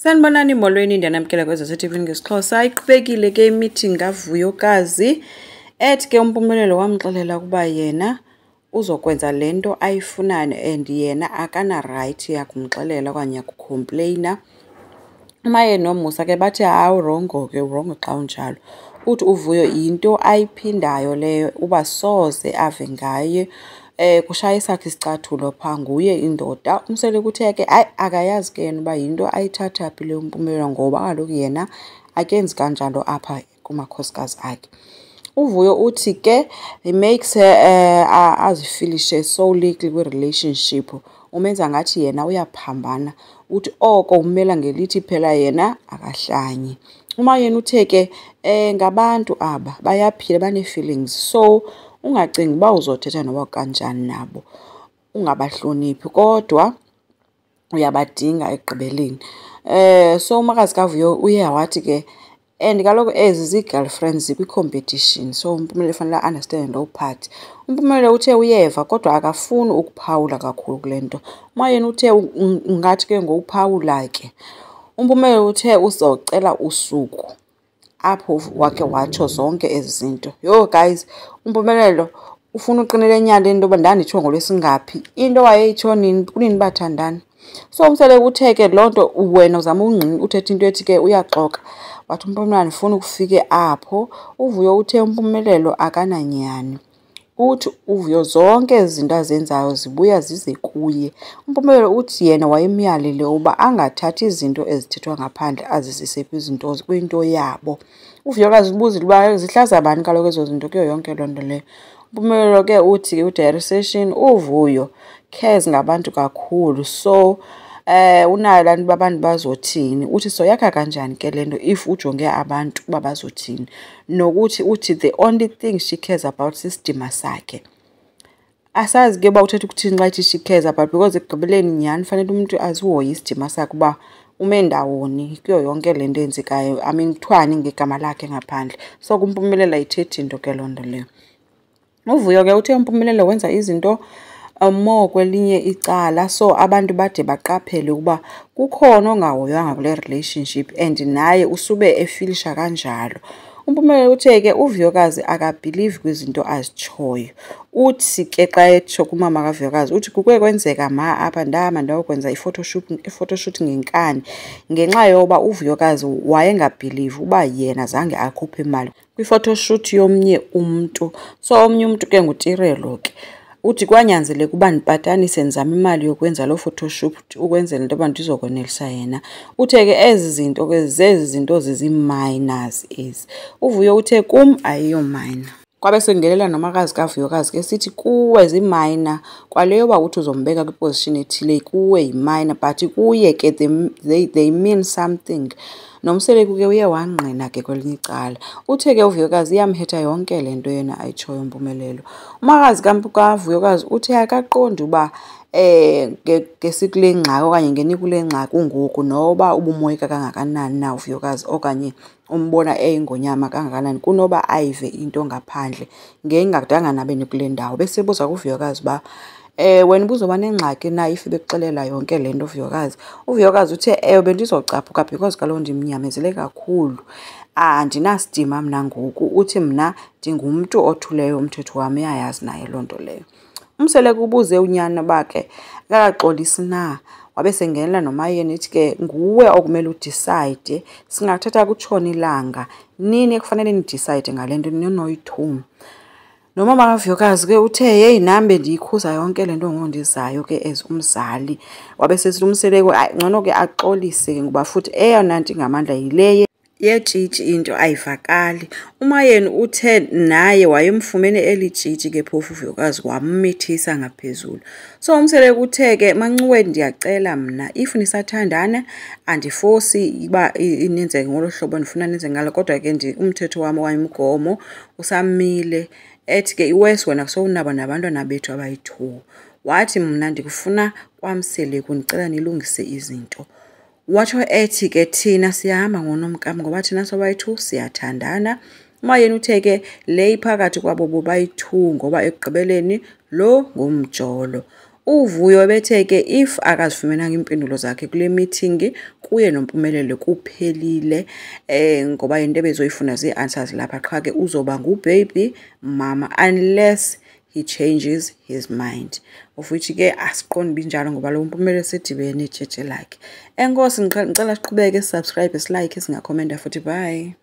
Sanibonani molweni ndiyanamkela kwezaseTV ngesiXhosa. Iqhubekile ke i-meeting kaVuyokazi. Ethi ke uMpumelelo wamxelela ukuba yena uzokwenza lento ayifunayo and yena akana right yakumxelela okanye yakucomplaina. Umaye noMusa ke bathi hawu rongo ke urongo xa unjalo. Uthi uVuyo into ayiphindayo leyo uba soze ave ngaye. Kushaya esakhe isicathulo phaa nguye indoda. Umsele kuthe ke akayazi ke yena uba yinto ayithatha phi le Mpumelelo ngoba kaloku yena akenzi kanjalo apha kumakhosikazi akhe. UVuyo uthi ke he makes her azifilishe so little kwi-relationship. Umenza ngathi yena uyaphambana. Uthi oko umela ngelithi phela yena akahlanyi. Umayeni uthe ke ngabantu aba bayaphila bane-feelings, so ungacingi uba uzothetha noba kanjani nabo ungabahloniphi kodwa uyabadinga ekugqibeleni. So umakazi kaVuyo uye wathi ke and kaloku ezi zii-girlfriends zikwi-competition, so uMpumelelo fanele understand lo part. uMpumelelo uthe uyeva kodwa akafuni ukuphawula kakhulu kule nto. Umayeni uthe ungathi ke ngowuphawula ke. uMpumelelo uthe uzocela usuku apho wakhe watsho zonke ezi zinto. Yho guys, uMpumelelo ufuna uqinela enyaleni into yoba ndanditsho ngolwesingaphi into wayeyitsho nini kunini bathandana. So umsele kuthe ke loo nto wena uzama uthetha into ethi ke uyaxoka. Wathi uMpumelelo ndifuna ukufike apho. UVuyo uthe uMpumelelo akananyani. Uthi uVuyo zonke ezi zinto azenzayo zibuya zize kuye. uMpumelelo uthi yena wayemyalile uba angathathi izinto ezithethwa ngaphandle azizise kwinto yabo. uVuyokazi ubuzile uba zihlaza abantu kaloku ezo zinto kuyo yonke loo nto leyo. uMpumelelo ke uthi ke uDiary Session uVuyo cares ngabantu kakhulu, so unayo laa nto uba abantu bazothini. Uthi soyakha kanjani ke le nto if ujonge abantu uba bazothini, nokuthi uthi the only thing she cares about sisidima sakhe. Asazi ke uba uthetha ukuthini xa ithi she cares about, because ekugqibeleni nyhani fanele umntu azihoye isidima sakhe uba ume ndawoni kuyo yonke le nto yenzekayo. I mean kuthwani ngegama lakhe ngaphandle. So kuMpumelelo ayithethi into ke loo nto leyo. UVuyo ke uthe uMpumelelo wenza izinto more kwelinye icala, so abantu bade baqaphele ukuba kukhona ongahoywanga kule relationship and naye usube efilisha kanjalo. uMpumelelo uthe ke uVuyokazi akabhilivi kwizinto azitshoyo. Uthi ke xa etsho kumama kaVuyokazi uthi kuke kwenzeka apha ndahamba ndayokwenza i-photoshoot ngenkani ngenxa yoba uVuyokazi wayengabhilivi uba yena zange akhuphe imali kwi-photoshoot yomnye umntu. So omnye umntu ke nguTirelo ke. Uthi kwanyanzeleka uba ndipatanise ndizama imali yokwenza loo photoshoot ukwenzela into yoba ndizokonelisa yena. Uthe ke ezi zinto ke zezi zinto zizi-minors ezi. uVuyo uthe kum ayiyo minor. Kwabe sengelela nomakazi kaVuyokazi ke sithi kuwe zi-minor kwaleyo uba uthi uzombeka kwiposition ethile kuwe yi-minor, but kuye ke they mean something. Nomseleku ke uye wangqina ke kwelinye icala. Uthe ke uVuyokazi iyamhetha yonke le nto yena ayitshoyo uMpumelelo. Umakazi kaVuyokazi uthe akaqondi uba ngesikule ngxaki okanye ngenikule ngxaki ungoku noba ubumoyika kangakanani na uVuyokazi okanye umbona eyingonyama kangakanani kunoba ayive into ngaphandle ngengadanga nabeni kule ndawo. Besebuza kuVuyokazi uba wena ubuzoba nengxaki na if bekuxelela yonke le nto uVuyokazi. uVuyokazi uthe bendizocaphuka because kaloku ndimnyamezele kakhulu, andinasidima mna ngoku. Uthi mna ndingumntu othuleyo, umthetho wam uyayazi naye loo nto leyo. Umsele kubuze unyana bakhe akakaxolisi na. Wabe sengenela nomayeni ithi ke nguwe okumele udicide, singathatha kutshona ilanga nini ekufanele nidicide ngale nto ninoyi-2. Nomama kaVuyokazi ke uthe yeyi nam bendiyikhuza yonke le nto ngondizayo ke as umzali. Wabe sesithi umseleko ngcono ke axolise ke ngoba futhi eyona nto ingamandla yile yetshitshi into ayivakali. Umayeni uthe naye wayemfumene eli tshitshi ke phofu uVuyokazi wammithisa ngaphezulu. So umseleko uthe ke Mancuweni ndiyacela mna if nisathandana andifosi uba inenzeke ngolo hlobo ndifuna nenze ngalo, kodwa ke umthetho wam okanye umgomo usamile. Ethi ke iwesi wena sowunabo nabantwana bethu abayi-2. Wathi mna ndikufuna kwaMseleku ndicela nilungise izinto. Watsho ethi ke thina siyahamba ngonomkam ngoba thina sobayi-2 siyathandana. Umayeni uthe ke le iphakathi kwabo bobayi-2 ngoba ekugqibeleni lo ngumjolo. uVuyo bethe-ke if akazifumenanga impendulo zakhe kule meeting kuye noMpumelelo kuphelile ngoba into ebezoyifuna zii-answers lapha qha-ke uzoba nguBaby Mama unless he changes his mind, of which-ke asiqondi binjalo ngoba lo Mpumelelo sedibene itsheje lakhe. Enkosi ngicela siqhubeke, subscribe, like, singakhomenta futhi. Bye.